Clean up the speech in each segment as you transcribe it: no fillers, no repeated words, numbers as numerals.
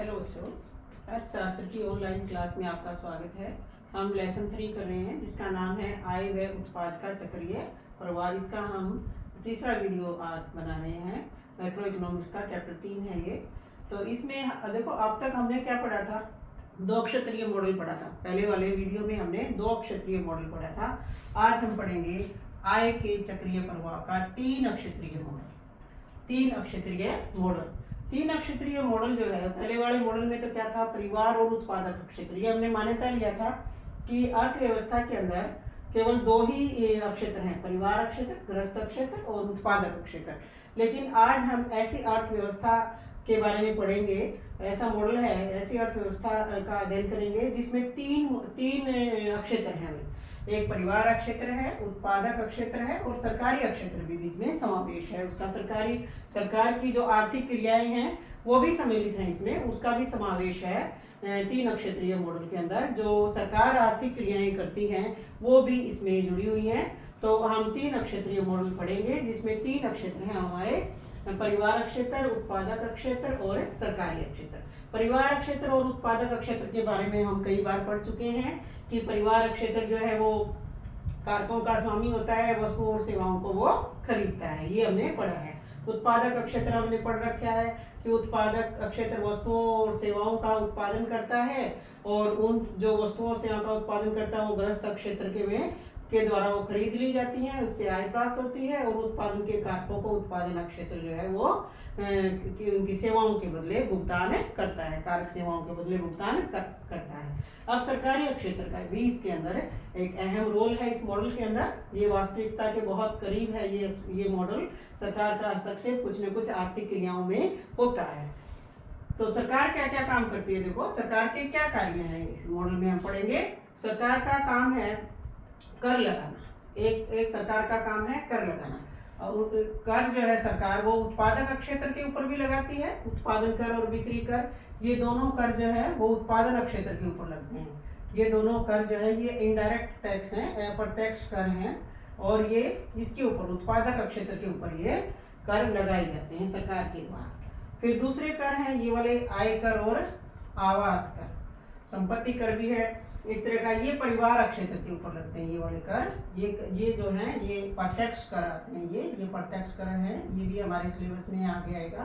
Hello बच्चों, अर्थशास्त्र की ऑनलाइन क्लास में आपका स्वागत है। हम लेसन 3 कर रहे हैं जिसका नाम है आय व उत्पाद का चक्रीय प्रवाह। इसका हम तीसरा वीडियो आज बना रहे हैं। मैक्रो इकोनॉमिक्स का चैप्टर 3 है ये। तो इसमें देखो, अब तक हमने क्या पढ़ा था? 2 अक्षत्रीय मॉडल पढ़ा था। पहले वाले वीडियो में हमने 2 अक्षत्रीय मॉडल पढ़ा था। आज हम पढ़ेंगे आय के चक्रीय प्रवाह का 3 अक्षत्रीय मॉडल। 3 अक्षत्रीय मॉडल 3 अक्षत्रीय मॉडल जो है, पहले वाले मॉडल में तो क्या था? परिवार और उत्पादक क्षेत्र। ये हमने मान्यता लिया था कि अर्थव्यवस्था के अंदर केवल 2 ही क्षेत्र हैं, परिवार क्षेत्र, गृहस्थ क्षेत्र और उत्पादक क्षेत्र। लेकिन आज हम ऐसी अर्थव्यवस्था के बारे में पढ़ेंगे, ऐसा मॉडल है, ऐसी अर्थव्यवस्था का अध्ययन करेंगे जिसमें तीन क्षेत्र हैं। एक परिवार क्षेत्र है, उत्पादक क्षेत्र है और सरकारी क्षेत्र भी बीच में समावेश है। उसका सरकार की जो आर्थिक क्रियाएं हैं वो भी सम्मिलित हैं इसमें, उसका भी समावेश है। 3 क्षेत्रीय मॉडल के अंदर जो सरकार आर्थिक क्रियाएं करती हैं वो भी इसमें जुड़ी हुई हैं। तो हम 3 क्षेत्रीय मॉडल पढ़ेंगे जिसमें 3 क्षेत्र हैं हमारे: परिवार क्षेत्र, उत्पादक क्षेत्र और सरकारी क्षेत्र। परिवार क्षेत्र और उत्पादक क्षेत्र के बारे में हम कई बार पढ़ चुके हैं कि परिवार क्षेत्र जो है वो कारकों का स्वामी होता है, वस्तुओं और सेवाओं को वो खरीदता है, ये हमने पढ़ा है। उत्पादक क्षेत्र हमने पढ़ रखा है कि उत्पादक क्षेत्र वस्तुओं और सेवाओं का उत्पादन करता है और उन जो वस्तुओं और सेवाओं का उत्पादन करता है वो गृहस्थ क्षेत्र के द्वारा वो खरीद ली जाती हैं, उससे आय प्राप्त होती है और उत्पादन के कारकों को उत्पादन क्षेत्र जो है वो उनकी सेवाओं के बदले भुगतान करता है, कारक सेवाओं के बदले भुगतान करता है। अब सरकारी क्षेत्र का भी इसके अंदर एक अहम रोल है। इस मॉडल के अंदर ये वास्तविकता के बहुत करीब है। ये मॉडल सरकार का हस्तक्षेप कुछ न कुछ आर्थिक क्रियाओं में होता है। तो सरकार क्या क्या काम करती है? देखो, सरकार के क्या कार्य हैं इस मॉडल में हम पढ़ेंगे। सरकार का काम है कर लगाना। एक सरकार का काम है कर लगाना। कर जो है सरकार वो उत्पादक क्षेत्र के ऊपर भी लगाती है, उत्पादन कर और बिक्री कर, ये दोनों कर जो है वो उत्पादन क्षेत्र के ऊपर लगते हैं। ये दोनों कर जो है ये इनडायरेक्ट टैक्स हैं, अप्रत्यक्ष कर हैं और ये इसके ऊपर उत्पादक क्षेत्र के ऊपर ये कर लगाए जाते हैं सरकार के द्वारा। फिर दूसरे कर हैं ये वाले आय कर और आवास कर, संपत्ति कर भी है इस तरह का। ये परिवार क्षेत्र के ऊपर लगते हैं ये वाले कर। ये जो है ये प्रत्यक्ष कर आते हैं, ये प्रत्यक्ष कर हैं, ये भी हमारे सिलेबस में आगे आएगा।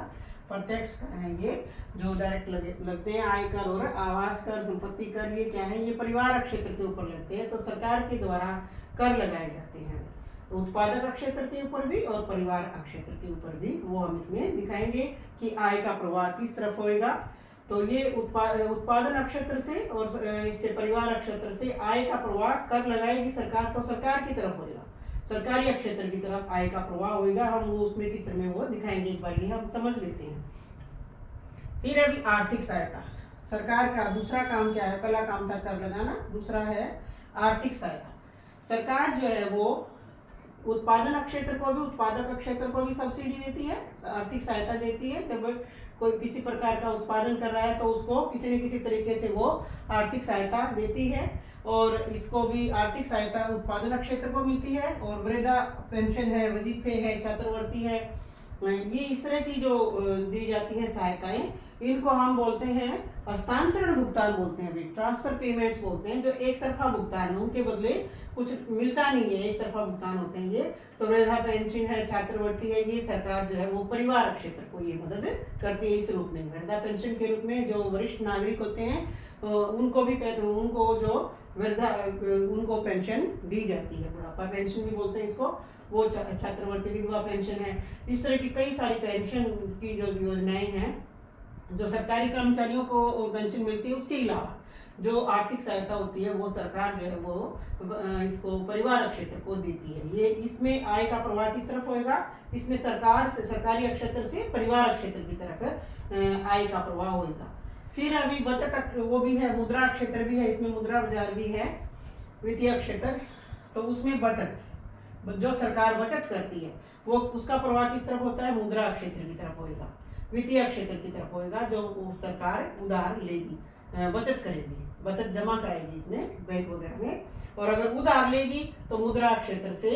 प्रत्यक्ष कर हैं ये जो डायरेक्ट लगते हैं। आय कर और आवास कर, संपत्ति कर, ये क्या है? ये परिवार क्षेत्र के ऊपर लगते हैं। तो सरकार के द्वारा कर लगाए जाते हैं उत्पादक क्षेत्र के ऊपर भी और परिवार क्षेत्र के ऊपर भी। वो हम इसमें दिखाएंगे कि आय का प्रवाह किस तरफ होएगा। तो ये उत्पादन क्षेत्र से और इससे परिवार क्षेत्र से आय का प्रवाह कर लगाएगी सरकार, तो सरकार की तरफ होएगा, सरकारी क्षेत्र की तरफ आय का प्रवाह होएगा। हम वो उसमें चित्र में वो दिखाएंगे, एक बार ये हम समझ लेते हैं। फिर अभी आर्थिक सहायता। सरकार का दूसरा काम क्या है? पहला काम था कर लगाना, दूसरा है आर्थिक सहायता। सरकार जो है वो उत्पादन क्षेत्र को भी, उत्पादक क्षेत्र को भी सब्सिडी देती है, आर्थिक सहायता देती है। जब कोई किसी प्रकार का उत्पादन कर रहा है तो उसको किसी न किसी तरीके से वो आर्थिक सहायता देती है और इसको भी आर्थिक सहायता उत्पादन क्षेत्र को मिलती है। और वृद्धा पेंशन है, वजीफे है, छात्रवृत्ति है, ये इस तरह की जो दी जाती है सहायताएं, इनको हम बोलते हैं हस्तांतरण भुगतान बोलते हैं, भी ट्रांसफर पेमेंट्स बोलते हैं। जो एक तरफा भुगतान है, उनके बदले कुछ मिलता नहीं है, एक तरफा भुगतान होते हैं ये। तो वृद्धा पेंशन है, छात्रवृत्ति है, ये सरकार जो है वो परिवार क्षेत्र को ये मदद करती है इस रूप में। वृद्धा पेंशन के रूप में जो वरिष्ठ नागरिक होते हैं उनको जो वृद्धा उनको पेंशन दी जाती है, बुढ़ापा पेंशन भी बोलते हैं इसको, वो छात्रवृत्ति, विधवा पेंशन है। इस तरह की कई सारी पेंशन की जो योजनाएं हैं, जो सरकारी कर्मचारियों को पेंशन मिलती है, उसके अलावा जो आर्थिक सहायता होती है वो सरकार जो है वो इसको परिवार क्षेत्र को देती है। ये इसमें आय का प्रवाह किस तरफ होएगा? इसमें सरकार से, सरकारी क्षेत्र से परिवार क्षेत्र की तरफ आय का प्रवाह होएगा। फिर अभी बचत वो भी है, मुद्रा क्षेत्र भी है, इसमें मुद्रा बाजार भी है, वित्तीय क्षेत्र। तो उसमें बचत, जो सरकार बचत करती है वो उसका प्रवाह किस तरफ होता है? मुद्रा क्षेत्र की तरफ होएगा, वित्तीय क्षेत्र की तरफ होएगा। जो सरकार उधार लेगी, बचत करेगी, बचत जमा कराएगी इसमें बैंक वगैरह में, और अगर उधार लेगी तो मुद्रा क्षेत्र से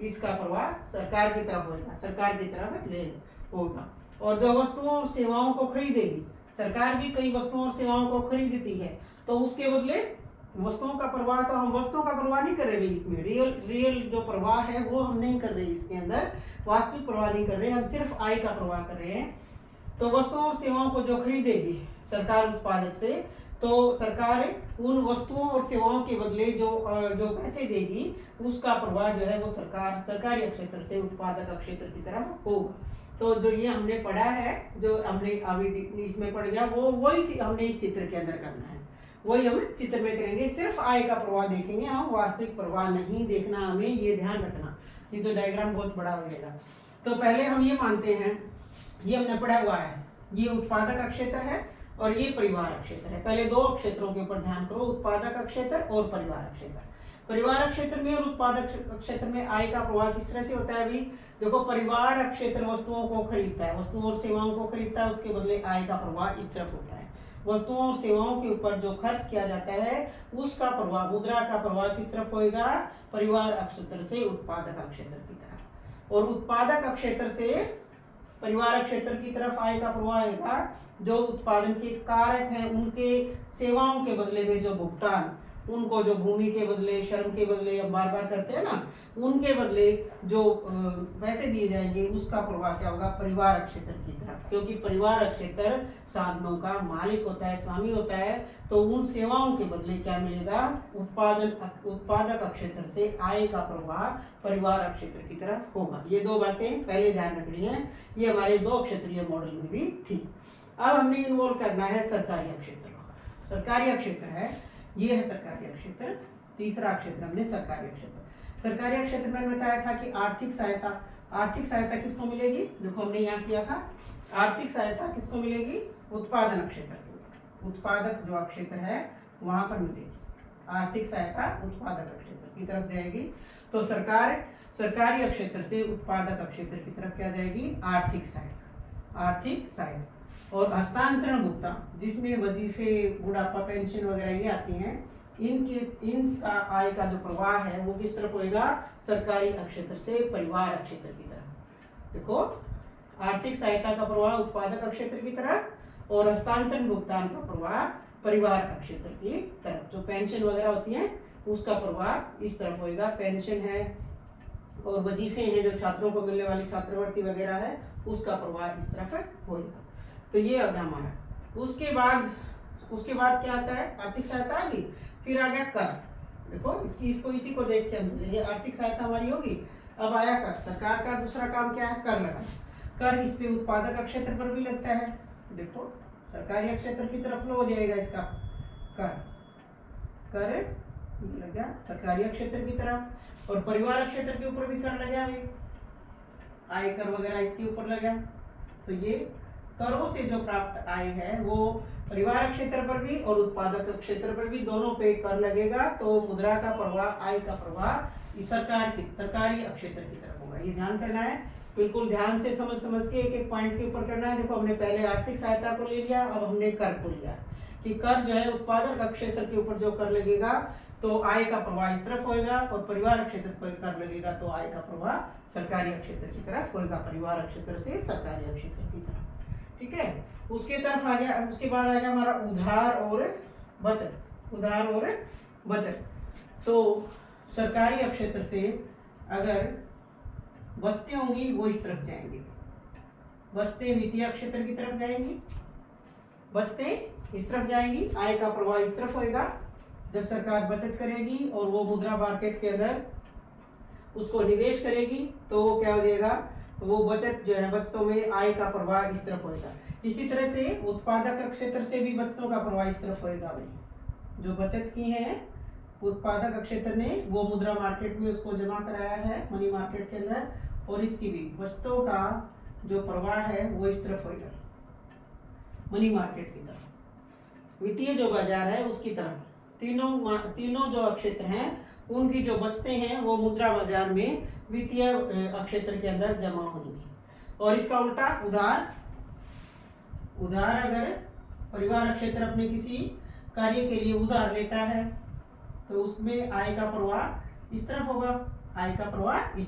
इसका प्रवाह सरकार की तरफ होगा, सरकार की तरफ ले होगा। और जो वस्तुओं और सेवाओं को खरीदेगी सरकार भी कई वस्तुओं और सेवाओं को खरीदती है, तो उसके बदले वस्तुओं का प्रवाह, तो हम वस्तुओं का प्रवाह नहीं कर रहे इसमें, रियल जो प्रवाह है वो हम नहीं कर रहे, इसके अंदर वास्तविक प्रवाह नहीं कर रहे, हम सिर्फ आय का प्रवाह कर रहे हैं। तो वस्तुओं और सेवाओं को जो खरीदेगी सरकार उत्पादक से, तो सरकार उन वस्तुओं और सेवाओं के बदले जो पैसे देगी, उसका प्रवाह जो है वो सरकारी क्षेत्र से उत्पादक क्षेत्र की तरफ होगा। तो जो ये हमने पढ़ा है, जो हमने अभी इसमें पढ़ गया, वो वही हमने इस चित्र के अंदर करना है, वही हम चित्र में करेंगे। सिर्फ आय का प्रवाह देखेंगे हम, वास्तविक प्रवाह नहीं देखना, हमें ये ध्यान रखना, ये तो डायग्राम बहुत बड़ा हो जाएगा। तो पहले हम ये मानते हैं, ये हमने पढ़ा हुआ है, ये उत्पादक क्षेत्र है और ये परिवार क्षेत्र है। पहले दो क्षेत्रों के ऊपर ध्यान करो, उत्पादक क्षेत्र और परिवार क्षेत्र। परिवार क्षेत्र में और उत्पादक क्षेत्र में आय का प्रवाह किस तरह से होता है? अभी देखो, परिवार क्षेत्र वस्तुओं को खरीदता है, वस्तुओं और सेवाओं को खरीदता है, उसके बदले आय का प्रवाह इस तरफ होता है। वस्तुओं और सेवाओं के ऊपर जो खर्च किया जाता है उसका प्रवाह, मुद्रा का प्रवाह किस तरफ होएगा? परिवार क्षेत्र से उत्पादक क्षेत्र की तरफ। और उत्पादक क्षेत्र से परिवार क्षेत्र की तरफ आय का प्रवाह आएगा जो उत्पादन के कारक हैं, उनके सेवाओं के बदले में जो भुगतान, उनको जो भूमि के बदले, श्रम के बदले, अब बार बार करते हैं ना, उनके बदले जो पैसे दिए जाएंगे, उसका प्रवाह क्या होगा? परिवार क्षेत्र की तरफ। क्योंकि परिवार क्षेत्र साधनों का मालिक होता है, स्वामी होता है, तो उन सेवाओं के बदले क्या मिलेगा? उत्पादक क्षेत्र से आय का प्रवाह परिवार क्षेत्र की तरफ होगा। ये दो बातें पहले ध्यान रखनी है, ये हमारे दो क्षेत्रीय मॉडल में भी थी। अब हमने इन्वॉल्व करना है सरकारी क्षेत्र को। सरकारी क्षेत्र है, ये है सरकारी क्षेत्र। तीसरा क्षेत्र हमने सरकारी क्षेत्र। सरकारी क्षेत्र में बताया था कि आर्थिक सहायता किसको मिलेगी? देखो, हमने यहाँ किया था, आर्थिक सहायता किसको मिलेगी? उत्पादन क्षेत्र को। उत्पादक जो क्षेत्र है वहां पर मिलेगी आर्थिक सहायता, उत्पादक क्षेत्र की तरफ जाएगी। तो सरकारी क्षेत्र से उत्पादक क्षेत्र की तरफ क्या जाएगी? आर्थिक सहायता। और हस्तांतरण भुगतान, जिसमें वजीफे, बुढ़ापा पेंशन वगैरह ये आती हैं, इनका आय का जो प्रवाह है वो किस तरफ होएगा? सरकारी क्षेत्र से परिवार क्षेत्र की तरफ। देखो, आर्थिक सहायता का प्रवाह उत्पादक क्षेत्र की तरफ और हस्तांतरण भुगतान का प्रवाह परिवार क्षेत्र की तरफ। जो पेंशन वगैरह होती है उसका प्रवाह इस तरफ होएगा। पेंशन है और वजीफे हैं जो छात्रों को मिलने वाली छात्रवृत्ति वगैरह है, उसका प्रवाह इस तरफ होएगा। तो ये अब हमारा, उसके बाद क्या आता है? आर्थिक सहायता आ गई, फिर आ गया कर। देखो, इसी को देख के हम चलेंगे। आर्थिक सहायता हमारी होगी, अब आया कर। सरकार का दूसरा काम क्या है? कर लगाना। कर इस पे उत्पादक क्षेत्र पर भी लगता है। देखो, सरकारी क्षेत्र की तरफ लो हो जाएगा इसका कर लग गया सरकारी क्षेत्र की तरफ, और परिवार क्षेत्र के ऊपर भी कर लग गया, आयकर वगैरह इसके ऊपर लग गया। तो ये करों से जो प्राप्त आय है वो परिवार क्षेत्र पर भी और उत्पादक क्षेत्र पर भी, दोनों पे कर लगेगा। तो मुद्रा का प्रवाह, आय का प्रवाह सरकारी क्षेत्र की तरफ होगा। ये ध्यान करना है, बिल्कुल ध्यान से समझ के एक पॉइंट के ऊपर करना है। देखो, हमने पहले आर्थिक सहायता को ले लिया, अब हमने कर को लिया कि कर जो है उत्पादक क्षेत्र के ऊपर जो कर लगेगा तो आय का प्रवाह इस तरफ होएगा, और परिवार क्षेत्र पर कर लगेगा तो आय का प्रवाह सरकारी क्षेत्र की तरफ होएगा, परिवार क्षेत्र से सरकारी क्षेत्र की तरफ। ठीक है, उसके तरफ आ गया। उसके बाद आ गया हमारा उधार और बचत। तो सरकारी क्षेत्र से अगर बचतें होंगी वो इस तरफ जाएंगी, बचतें वित्तीय क्षेत्र की तरफ जाएंगी, बचतें इस तरफ जाएंगी, आय का प्रवाह इस तरफ होएगा। जब सरकार बचत करेगी और वो मुद्रा मार्केट के अंदर उसको निवेश करेगी तो वो क्या हो जाएगा? वो बचत जो है, बचतों में आय का प्रवाह इस तरफ होएगा। इसी तरह से उत्पादक क्षेत्र से भी बचतों का प्रवाह इस तरफ होएगा। भाई, जो बचत की है उत्पादक क्षेत्र ने, वो मुद्रा मार्केट में उसको जमा कराया है, मनी मार्केट के अंदर, और इसकी भी बचतों का जो प्रवाह है वो इस तरफ होएगा, मनी मार्केट की तरफ, वित्तीय जो बाजार है उसकी तरफ। तीनों जो क्षेत्र हैं उनकी जो बचतें हैं वो मुद्रा बाजार में वित्तीय क्षेत्र के अंदर जमा होंगी। और इसका उल्टा उधार अगर परिवार क्षेत्र अपने किसी कार्य के लिए उधार लेता है तो उसमें आय का प्रवाह इस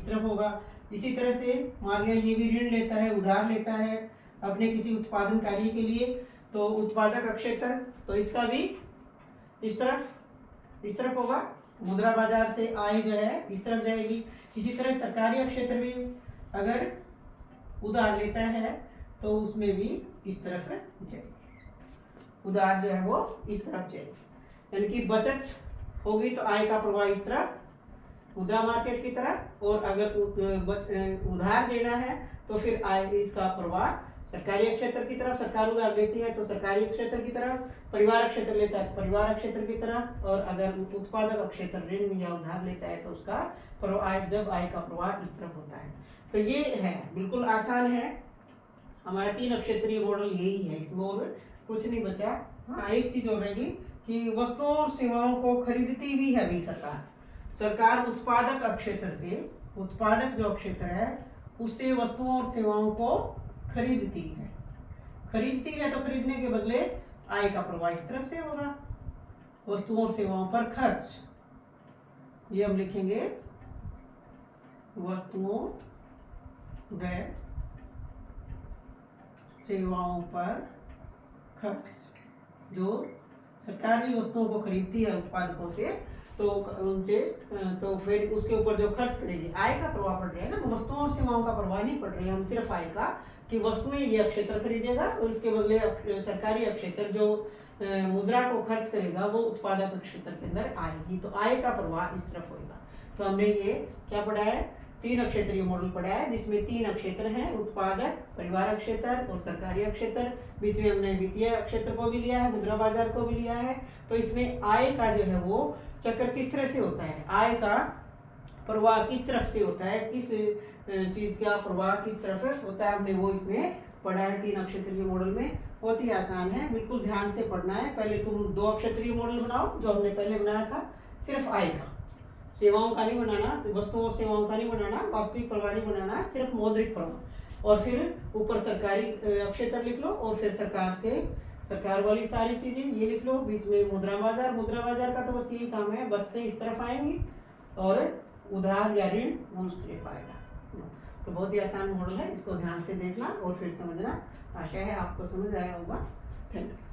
तरफ होगा, इसी तरह से मान लिया ये भी ऋण लेता है, उधार लेता है अपने किसी उत्पादन कार्य के लिए, तो उत्पादक क्षेत्र, तो इसका भी इस तरफ होगा। मुद्रा बाजार से आय जो है इस तरफ जाएगी। इसी तरह सरकारी क्षेत्र भी अगर उधार लेता है तो उसमें भी इस तरफ जाएगी, उधार जो है वो इस तरफ जाएगी। यानी कि बचत होगी तो आय का प्रवाह इस तरफ मुद्रा मार्केट की तरफ, और अगर उधार लेना है तो फिर आय इसका प्रवाह सरकारी क्षेत्र की तरफ। सरकार उधार लेती है तो सरकारी क्षेत्र की तरफ, परिवार क्षेत्र लेता है तो परिवार क्षेत्र की तरफ, और अगर उत्पादक क्षेत्र ऋण या उधार लेता है तो उसका प्रवाह, जब आय का प्रवाह इस तरफ होता है। तो ये है, बिल्कुल आसान है। हमारा 3 क्षेत्रीय मॉडल यही है, इसमें और कुछ नहीं बचा। हाँ, एक चीज और रहेगी कि वस्तुओं और सेवाओं को खरीदती भी है अभी सरकार उत्पादक क्षेत्र से, उत्पादक जो क्षेत्र है उससे वस्तुओं और सेवाओं को खरीदती है तो खरीदने के बदले आय का प्रवाह इस तरफ से होगा। वस्तुओं और सेवाओं पर खर्च, ये हम लिखेंगे वस्तुओं व सेवाओं पर खर्च। जो सरकार भी वस्तुओं को खरीदती है उत्पादकों से, तो उनसे तो फिर उसके ऊपर जो खर्च करेगी, आय का प्रभाव पड़ रहा है ना, वस्तुओं और सेवाओं का प्रभाव नहीं पड़ रहा है, हम सिर्फ आय का, कि वस्तुएं ये क्षेत्र खरीदेगा और उसके बदले सरकारी क्षेत्र जो मुद्रा को खर्च करेगा वो उत्पादक क्षेत्र के अंदर आएगी, तो आय का प्रवाह इस तरफ होगा। तो हमने ये क्या पढ़ा है, 3 क्षेत्रीय मॉडल पढ़ा है, जिसमें 3 क्षेत्र हैं, उत्पादक, परिवार क्षेत्र और सरकारी क्षेत्र। बीच में हमने वित्तीय क्षेत्र को भी लिया है, मुद्रा बाजार को भी लिया है। तो इसमें आय का जो है वो चक्र किस तरह से होता है, आय का प्रवाह किस तरफ से होता है, किस चीज का प्रवाह किस तरफ होता है, हमने वो इसमें पढ़ा है 3 क्षेत्रीय मॉडल में। बहुत ही आसान है, बिल्कुल ध्यान से पढ़ना है। पहले तुम 2 क्षेत्रीय मॉडल बनाओ, जो हमने पहले बनाया था, सिर्फ आय का, सेवाओं का नहीं बनाना, वस्तुओं और सेवाओं का नहीं बनाना, वास्तविक प्रवाह नहीं बनाना, सिर्फ मौद्रिक प्रवाह। और फिर ऊपर सरकारी क्षेत्र लिख लो, और फिर सरकार वाली सारी चीजें ये लिख लो। बीच में मुद्रा बाजार का तो बस यही काम है, बचते इस तरफ आएंगी और उधार या ऋण उस तरफ आएगा। तो बहुत ही आसान मॉडल है, इसको ध्यान से देखना और फिर समझना। आशा है आपको समझ आया होगा। Thank you.